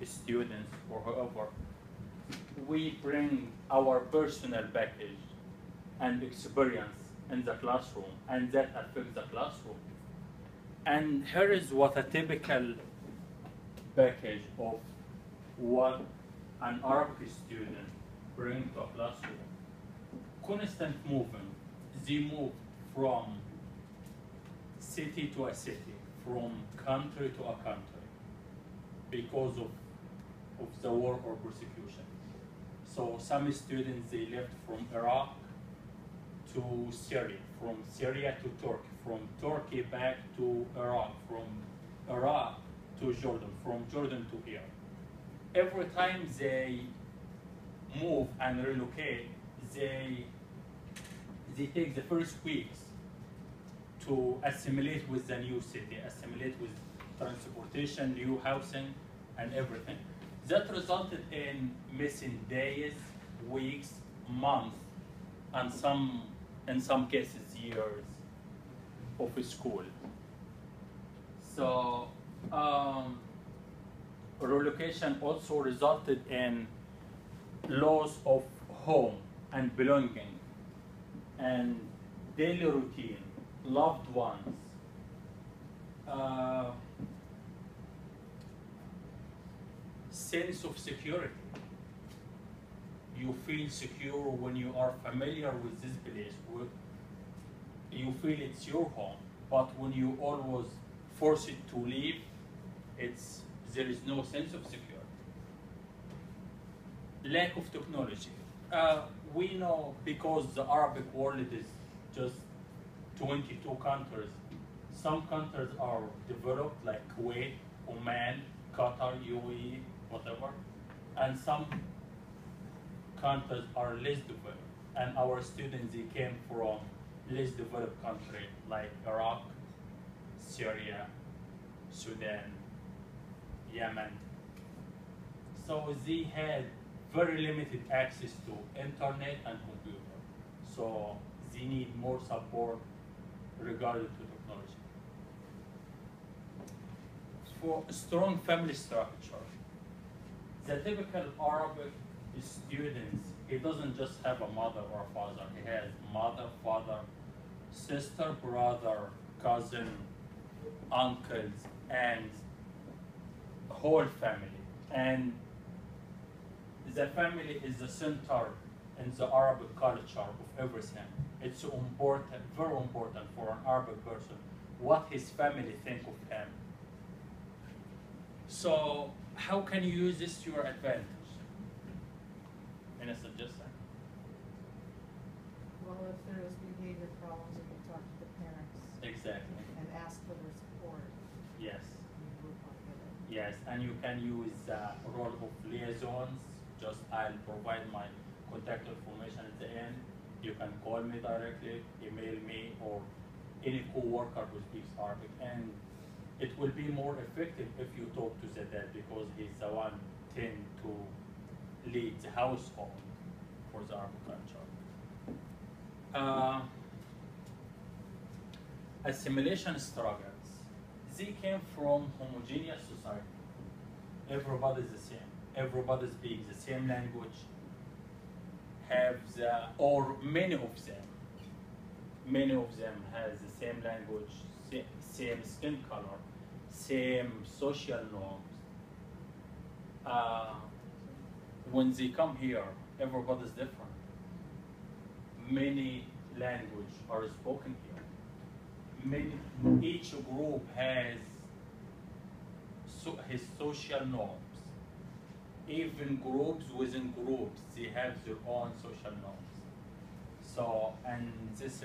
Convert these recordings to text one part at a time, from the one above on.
students or whoever, we bring our personal package and experience in the classroom, and that affects the classroom. And here is what a typical package of what an Arabic student brings to a classroom. Constant movement. They move from city to a city, from country to a country, because of the war or persecution. So some students, they left from Iraq to Syria, from Syria to Turkey, from Turkey back to Iraq, from Iraq to Jordan, from Jordan to here. Every time they move and relocate, they take the first weeks to assimilate with the new city, assimilate with transportation, new housing, and everything. That resulted in missing days, weeks, months, and in some cases, years of school. So relocation also resulted in loss of home and belonging and daily routine, loved ones, sense of security. You feel secure when you are familiar with this place. You feel it's your home. But when you always force it to leave, there is no sense of security. Lack of technology. We know because the Arabic world is just 22 countries. Some countries are developed like Kuwait, Oman, Qatar, UAE, whatever, and some countries are less developed. And our students, they came from less developed countries like Iraq, Syria, Sudan, Yemen. So they had very limited access to internet and computer. So they need more support regarding to technology. For strong family structure, the typical Arabic students, he doesn't just have a mother or a father. He has mother, father, sister, brother, cousin, uncles, and whole family. And the family is the center in the Arabic culture of everything. It's important, very important for an Arabic person, what his family think of him. So how can you use this to your advantage? Any suggestion? Well, if there is behavior problems, you can talk to the parents. Exactly. And ask for their support. Yes. And the group will get it. Yes, and you can use the role of liaisons. Just I'll provide my contact information at the end. You can call me directly, email me, or any co-worker who speaks Arabic. And it will be more effective if you talk to the dad because he's the one tend to lead the household for the Arabic culture. Assimilation struggles. They came from homogeneous society. Everybody's the same. Everybody speaks the same language. Or many of them has the same language, same skin color, same social norms. When they come here, everybody's different. Many languages are spoken here. Each group has his social norms. Even groups within groups, they have their own social norms. So, and this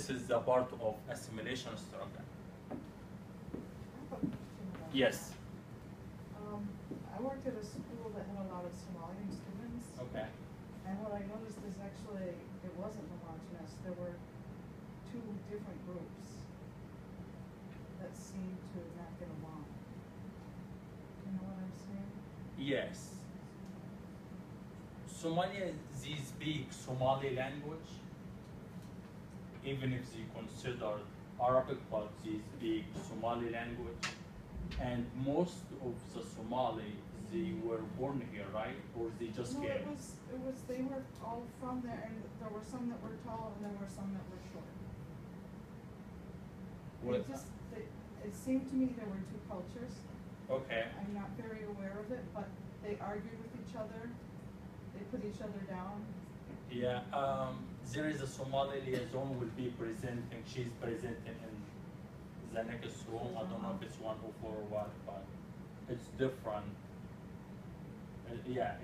is the part of assimilation struggle. I have a question about Yes. that. I worked at a school that had a lot of Somalian students. Okay. And what I noticed is actually, it wasn't homogeneous. There were two different groups that seemed to not get along. You know what I'm saying? Yes. Somalia, they speak Somali language, even if they consider Arabic, but they speak Somali language. And most of the Somali, they were born here, right? Or they just No, came? they were all from there, and there were some that were tall, and there were some that were short. What- It seemed to me there were two cultures. Okay. I'm not very aware of it, but they argued with each other, they put each other down. Yeah, there is a Somali liaison will be presenting, she's presenting in the next room. I don't know if it's 104 or what, but it's different. Yeah,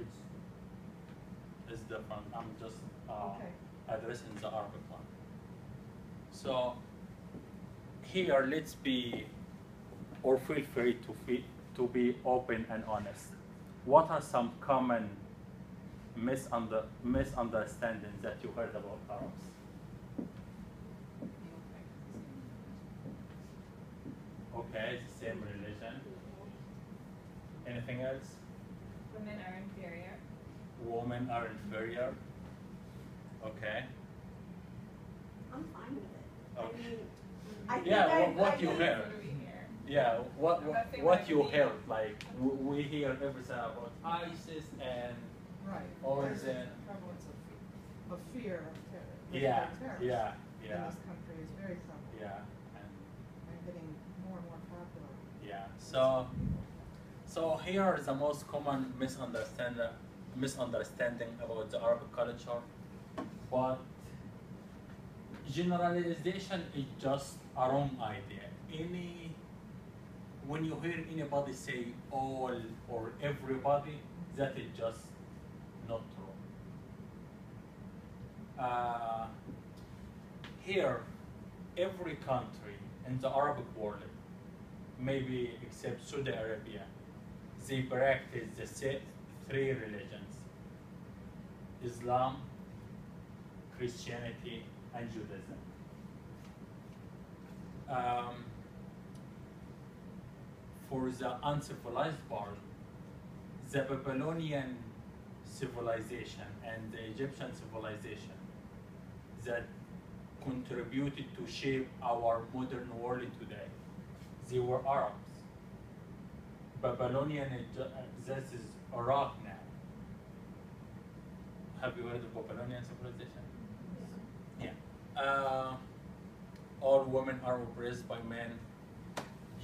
it's different. I'm just Okay. addressing the Arabic one. So here, let's be, or feel free to be open and honest. What are some common misunderstandings that you heard about Arabs? Okay, it's the same religion. Anything else? Women are inferior. Women are inferior. Okay. I'm fine with it. I Okay. mean, I think Yeah, what you What heard? do we hear? Yeah, Nothing what like you me. heard? Like we hear everything about ISIS and Right. Or There's is a it- prevalence of fear of terror. yeah, terrorists yeah, in yeah, this country is very prevalent. yeah, And getting more and more popular. yeah. So here is the most common misunderstanding about the Arabic culture, but generalization is just a wrong idea. When you hear anybody say all or everybody, that is just not true. Here, every country in the Arabic world, maybe except Saudi Arabia, they practice the three religions: Islam, Christianity, and Judaism. For the uncivilized part, the Babylonian civilization and the Egyptian civilization that contributed to shape our modern world today, they were Arabs. Babylonian, this is Iraq now. Have you heard of Babylonian civilization? Yeah. All women are oppressed by men.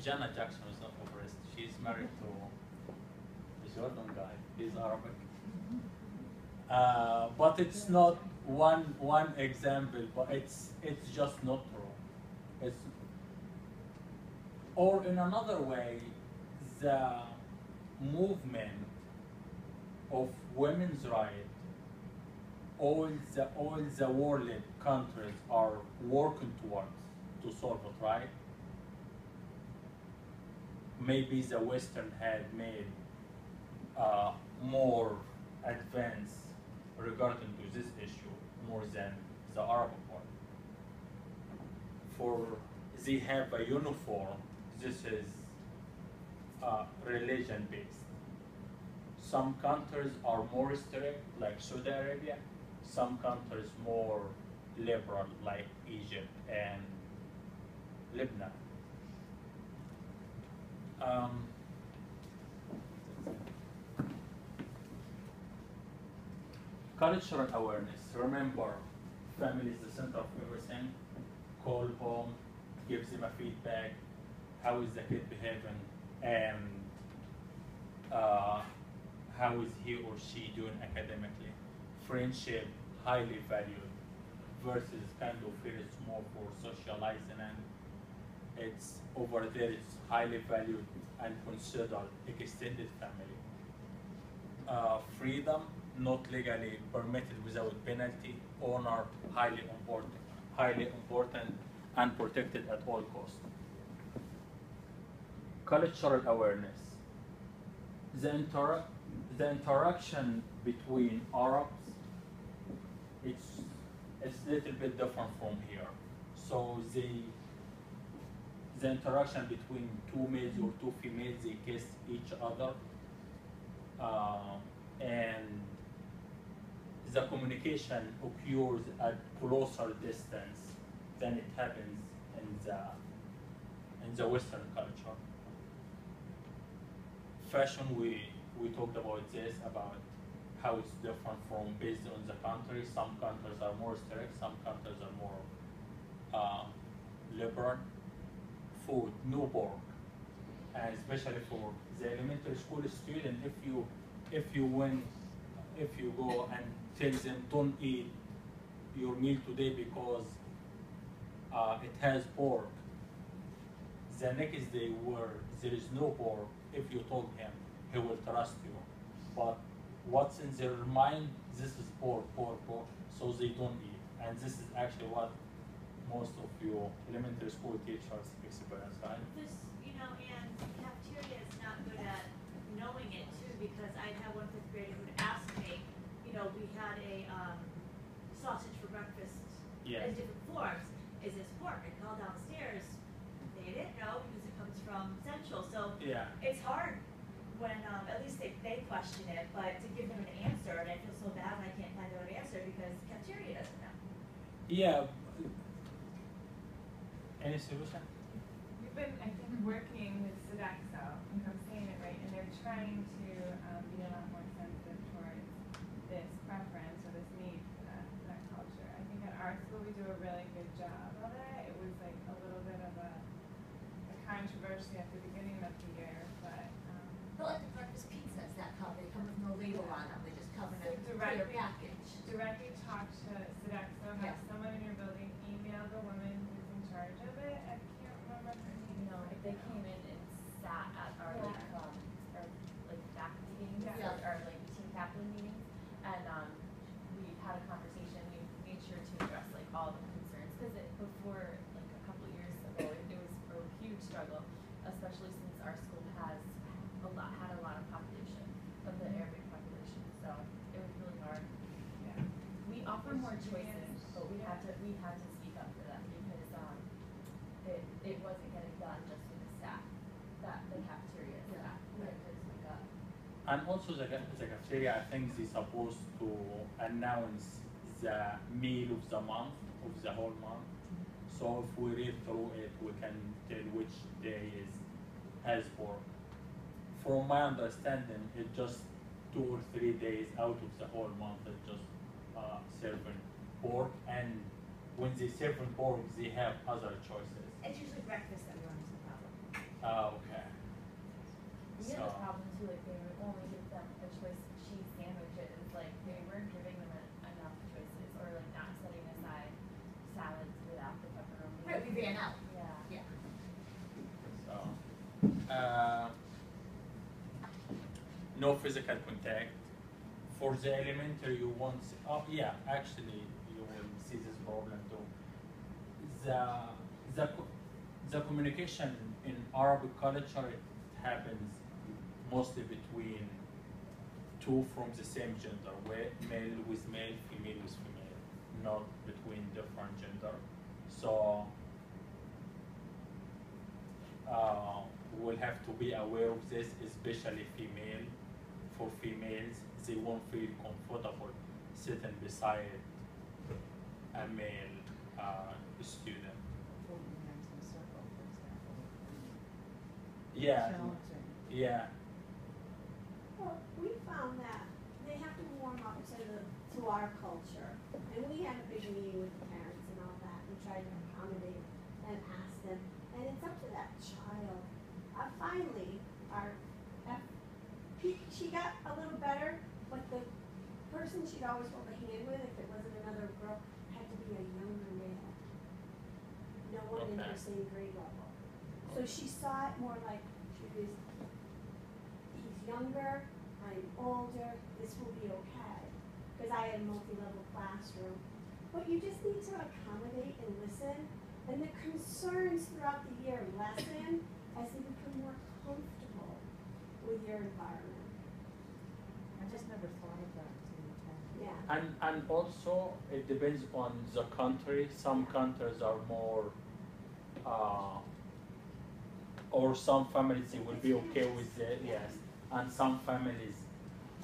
Janet Jackson is not oppressed. She's married to the Jordan guy. He's Arabic. But it's not one example. But it's just not true. Or in another way, the movement of women's rights, all the world countries are working towards to solve it, right? Maybe the Western had made more advance regarding to this issue more than the Arab one. For they have a uniform, this is religion based. Some countries are more strict, like Saudi Arabia. Some countries more liberal, like Egypt and Lebanon. Cultural awareness. Remember, family is the center of everything. Call home, gives them a feedback. How is the kid behaving? And how is he or she doing academically? Friendship, highly valued, versus kind of here it's more for socializing, and it's over there it's highly valued and considered extended family. Freedom, not legally permitted without penalty. Honor, highly important and protected at all costs. Cultural awareness. The interaction between Arabs, it's a little bit different from here. So the interaction between two males or two females, they kiss each other, and the communication occurs at closer distance than it happens in the Western culture. Fashion, we talked about this, about how it's different from based on the country. Some countries are more strict, some countries are more liberal. Food, no pork, and especially for the elementary school student, if you go and tell them don't eat your meal today because it has pork, the next day where there is no pork, if you told him, he will trust you. But what's in their mind, this is pork, pork, pork, so they don't eat. And this is actually what most of your elementary school teachers experience, right? This, and cafeteria is not good at knowing it too, because I had one fifth grader who'd ask me, we had a sausage for breakfast Yes. in different forms. Is this pork? I called downstairs. They didn't know because it comes from Central. So Yeah. it's hard when at least they question it, but to give them an answer, and I feel so bad when I can't find out an answer because cafeteria doesn't know. Yeah. Any solution? We've been, I think, working with Sodexo, if I'm saying it right, and they're trying to be a lot more sensitive towards this preference or this need for that culture. I think at our school we do a really good job of it. It was like a little bit of a controversy at the beginning of the year, but But like the breakfast pizzas, that's how they come with no label on them, they just come in a So clear package. directly talk to Sodexo, have Yeah. someone in your building email the woman who's in charge of it. I can't remember her name. They came in and sat at our back meetings Yeah. or like team captain meetings, and we had a conversation. We made sure to address like all the concerns because before like a couple of years ago it was a huge struggle, especially since our school had a lot of population of the Arabic population, so it was really hard. Yeah. We offer more choices, but we had to speak up for them because it wasn't getting done just with the staff, the cafeteria staff. We had to speak up. And also the cafeteria, I think they're supposed to announce the meal of the month, of the whole month. So if we read through it, we can tell which day has pork. From my understanding, it's just 2 or 3 days out of the whole month it's just serving pork. And when they serving pork, they have other choices. It's usually breakfast that runs the problem. Okay. We had a problem too, like they would only give them a choice of cheese sandwiches, like they weren't giving them enough choices, or like not setting aside salads without the pepperoni. Right, we ran out. Yeah. So, no physical contact. For the elementary, you won't see, actually, you will see this problem too. The communication in Arabic culture, it happens mostly between two from the same gender, where male with male, female with female, not between different gender. So, we'll have to be aware of this, especially female. For females, they won't feel comfortable sitting beside a male student. Folding hands in a circle, for example. Yeah, Challenging. yeah, Well, we found that they have to warm up to our culture. And we had a big meeting with the parents and all that, and tried to accommodate and ask them. And it's up to that child. Finally, she got a little better, but the person she'd always hold a hand with, if it wasn't another girl, had to be a younger male. No one in her Okay. same grade level. So she saw it more like he's younger, I'm older, this will be okay. Because I had a multi-level classroom. But you just need to accommodate and listen. And the concerns throughout the year lessen as they become more comfortable with your environment. I just never thought of that until you told me. Yeah. and also it depends on the country. Some countries are more, or some families they will be okay with it, yes, and some families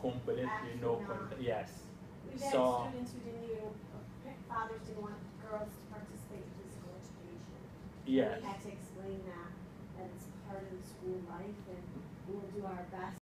completely no Actually not. contact, yes. We've had So- students who didn't even, fathers didn't want girls to participate in physical education. Yes. We had to explain that it's part of the school life, and we'll do our best